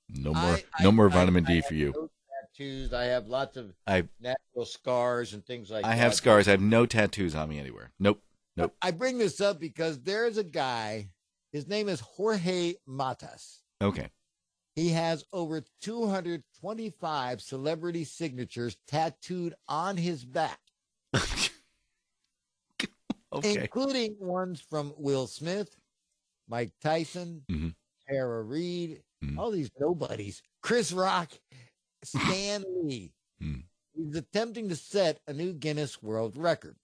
No more vitamin D for you. No tattoos. I have lots of natural scars and things like that. I have scars. I have no tattoos on me anywhere. Nope. I bring this up because there's a guy. His name is Jorge Matas. Okay. He has over 225 celebrity signatures tattooed on his back. Okay. Including ones from Will Smith, Mike Tyson, Tara Reid, all these nobodies, Chris Rock, Stan Lee. He's attempting to set a new Guinness World Record.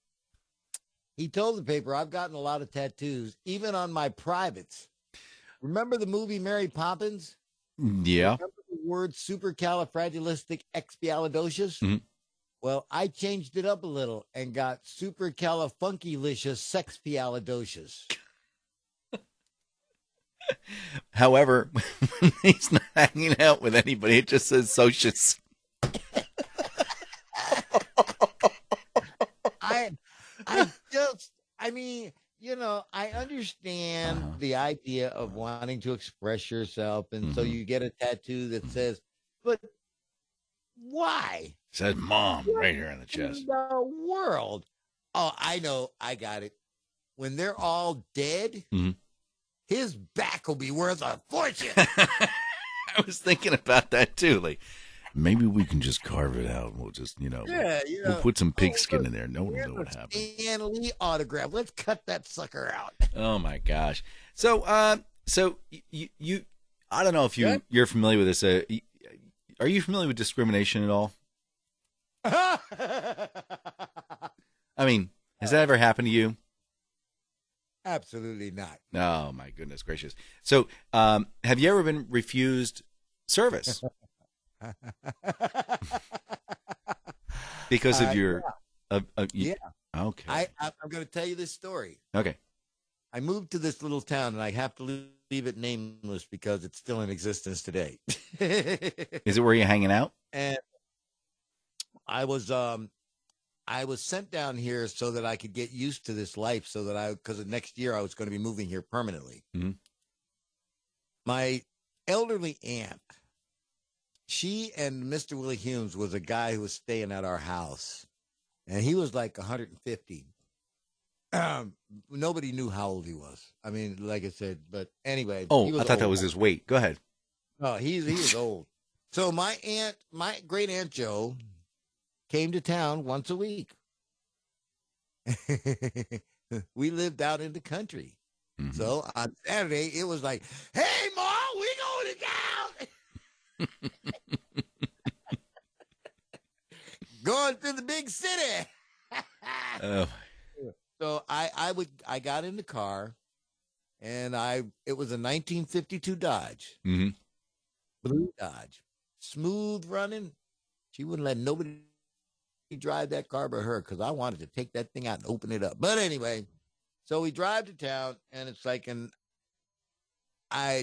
He told the paper, I've gotten a lot of tattoos, even on my privates. Remember the movie Mary Poppins? Yeah. Remember the word supercalifragilisticexpialidocious? Well, I changed it up a little and got supercalifunkylicious sexpialidocious. However, when he's not hanging out with anybody, it just says socius. I understand the idea of wanting to express yourself, and so you get a tattoo that says, but why? It says mom right here on the chest. In the world. Oh, I know. I got it. When they're all dead, his back will be worth a fortune. I was thinking about that too. Like, maybe we can just carve it out and we'll just, we'll put some pigskin in there. No one will know what happened. Stan Lee autograph. Let's cut that sucker out. Oh my gosh. So, you I don't know if you're familiar with this. Are you familiar with discrimination at all? I mean, has that ever happened to you? Absolutely not. Oh my goodness gracious. So, have you ever been refused service? Because of your, yeah. Okay. I'm going to tell you this story. Okay. I moved to this little town, and I have to leave it nameless because it's still in existence today. Is it where you're hanging out? And I was sent down here so that I could get used to this life, so that because next year I was going to be moving here permanently. My elderly aunt, she and Mr. Willie Humes was a guy who was staying at our house, and he was like 150. Nobody knew how old he was. I mean, like I said, but anyway. Oh, I thought that was his weight. Go ahead. No, he was old. So my great aunt Jo came to town once a week. We lived out in the country. So on Saturday, it was like, hey, Ma, we going to town. Going to the big city. Oh. So I got in the car, and it was a 1952 Dodge. Blue Dodge. Smooth running. She wouldn't let nobody drive that car but her, because I wanted to take that thing out and open it up. But anyway, so we drive to town, and it's like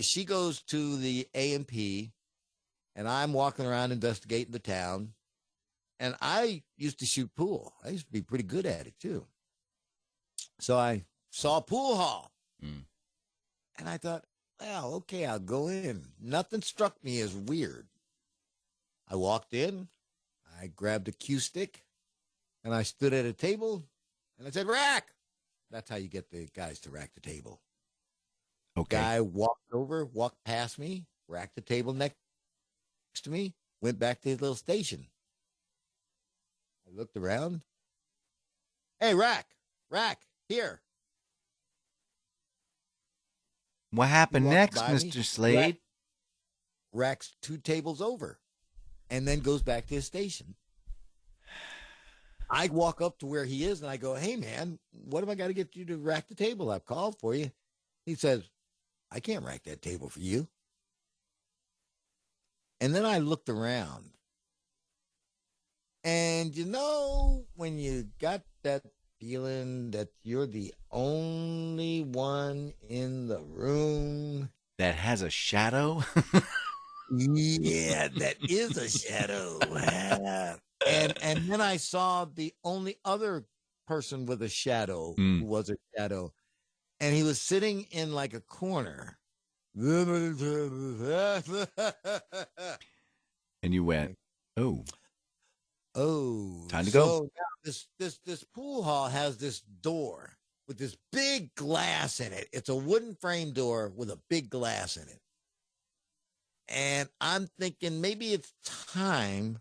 she goes to the A&P, and I'm walking around investigating the town. And I used to shoot pool. I used to be pretty good at it too. So I saw a pool hall. And I thought, well, okay, I'll go in. Nothing struck me as weird. I walked in, I grabbed a cue stick, and I stood at a table, and I said, rack. That's how you get the guys to rack the table. Okay. Guy walked past me, racked the table next to me, went back to his little station. I looked around. Hey, rack, here. What happened next, Mr. Slade? Racks 2 tables over, and then goes back to his station. I walk up to where he is, and I go, hey, man, what have I got to get you to rack the table? I've called for you. He says, I can't rack that table for you. And then I looked around. And when you got that feeling that you're the only one in the room that has a shadow? Yeah, that is a shadow. And then I saw the only other person with a shadow Mm. who was a shadow, and he was sitting in like a corner. And you went, oh, Oh, time to go. So now this pool hall has this door with this big glass in it. It's a wooden frame door with a big glass in it. And I'm thinking maybe it's time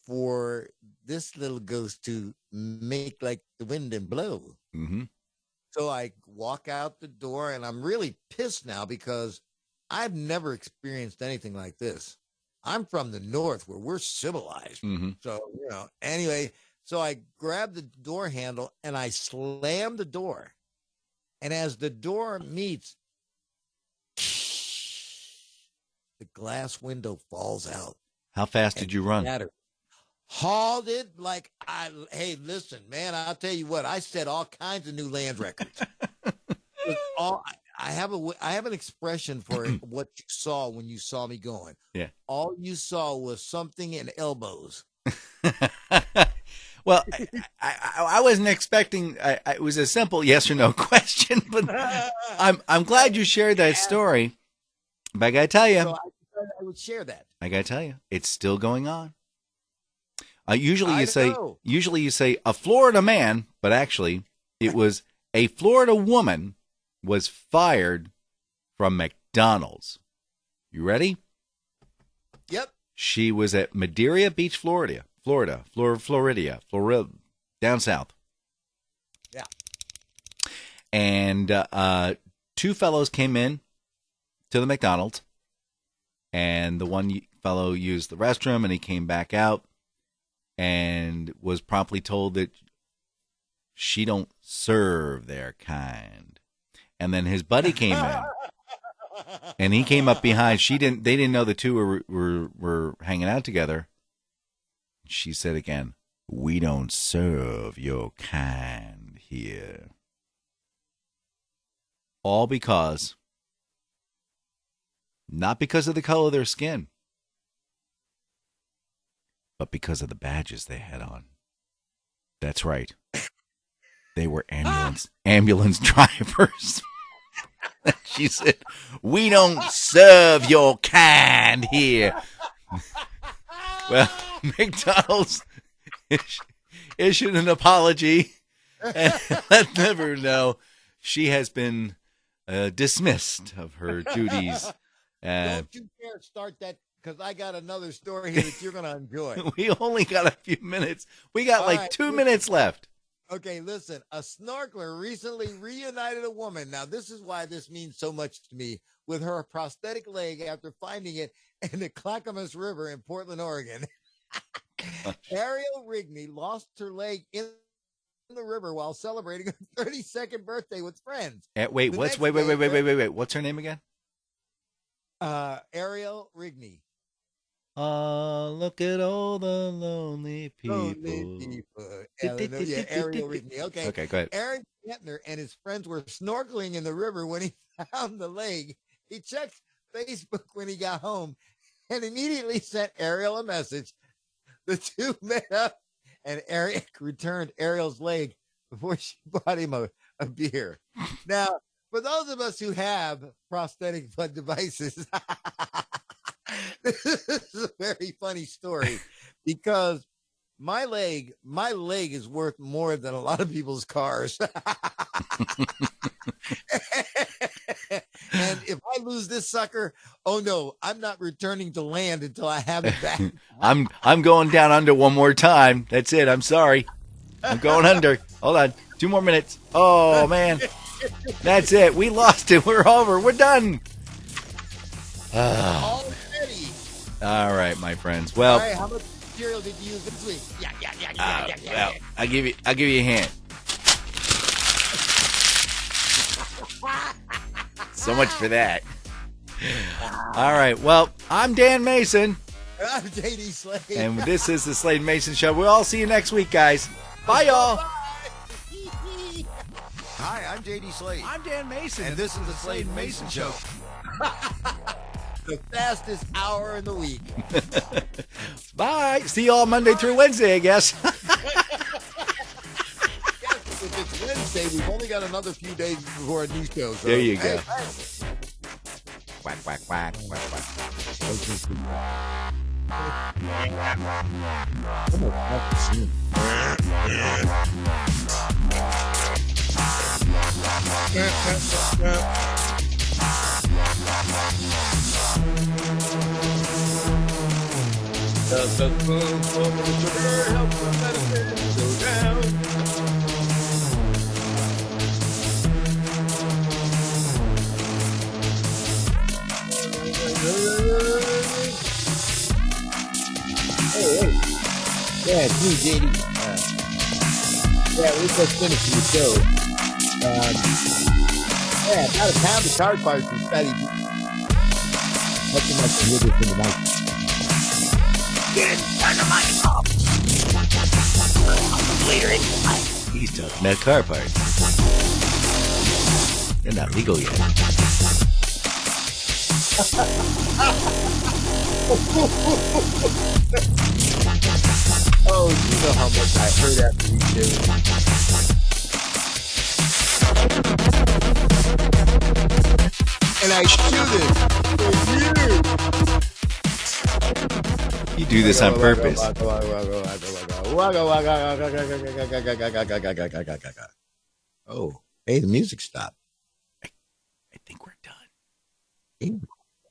for this little ghost to make like the wind and blow. Mm-hmm. So I walk out the door, and I'm really pissed now because I've never experienced anything like this. I'm from the North where we're civilized. Mm-hmm. So, anyway, so I grab the door handle and I slam the door. And as the door meets, the glass window falls out. How fast did you run? Shattered. Hauled it like hey, listen, man, I'll tell you what, I set all kinds of new land records. I have an expression for what you saw when you saw me going. Yeah. All you saw was something in elbows. Well, I wasn't expecting. It was a simple yes or no question, but I'm glad you shared that story. But I gotta tell you, So I would share that. I gotta tell you, it's still going on. Usually I you say a Florida man, but actually it was a Florida woman was fired from McDonald's. You ready? Yep. She was at Madeira Beach, Florida, down south. Yeah. And two fellows came in to the McDonald's, and the one fellow used the restroom, and he came back out and was promptly told that she don't serve their kind. And then his buddy came in, and he came up behind. They didn't know the two were hanging out together. She said again, "We don't serve your kind here." All because, not because of the color of their skin, but because of the badges they had on. That's right. They were ambulance drivers. She said, "We don't serve your kind here." Well, McDonald's issued an apology and let never know she has been dismissed of her duties. Don't you dare start that, because I got another story here that you're going to enjoy. We only got a few minutes. We got like 2 minutes left. Okay, listen. A snorkeler recently reunited a woman. Now, this is why this means so much to me, with her prosthetic leg after finding it in the Clackamas River in Portland, Oregon. Ariel Rigney lost her leg in the river while celebrating her 32nd birthday with friends. Wait. What's her name again? Ariel Rigney. Look at all the lonely people. Yeah, Ariel Rigney. Okay, go ahead. Aaron Kentner and his friends were snorkeling in the river when he found the leg. He checked Facebook when he got home and immediately sent Ariel a message. The two met up, and Eric returned Ariel's leg before she bought him a beer. Now, for those of us who have prosthetic blood devices, this is a very funny story, because my leg is worth more than a lot of people's cars. And if I lose this sucker, oh no, I'm not returning to land until I have it back. I'm going down under one more time. That's it. I'm sorry. I'm going under. Hold on. 2 more minutes. Oh man. That's it. We lost it. We're over. We're done. Already. All right, my friends. Well, all right, how much material did you use this week? Yeah. Well, I'll give you a hint. So much for that. All right. Well, I'm Dan Mayson. I'm JD Slade. And this is the Slade Mayson Show. We'll all see you next week, guys. Bye, y'all. Hi, I'm JD Slade. I'm Dan Mayson. And this is the Slade Mason Show. The fastest hour in the week. Bye. See you all Monday through Wednesday, I guess. Yes, if it's Wednesday, we've only got another few days before a new show. So, There you go. hey. Quack, quack, quack, quack, quack. Does the spoonful of sugar help the medicine go down? Hey. Yeah, it's me, JD. Yeah, we just finished the show. Yeah, about a pound of card parts from Slade. That's enough to hear this in the night. He's talking about car parts. They're not legal yet. Oh, you know how much I heard after these shows. And I do this for you. You do this on purpose. Oh, hey, the music stopped. I think we're done.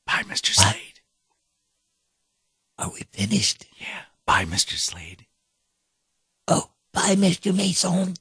Bye, Mr. Slade. Are we finished? Yeah. Bye, Mr. Slade. Oh, bye, Mr. Mayson.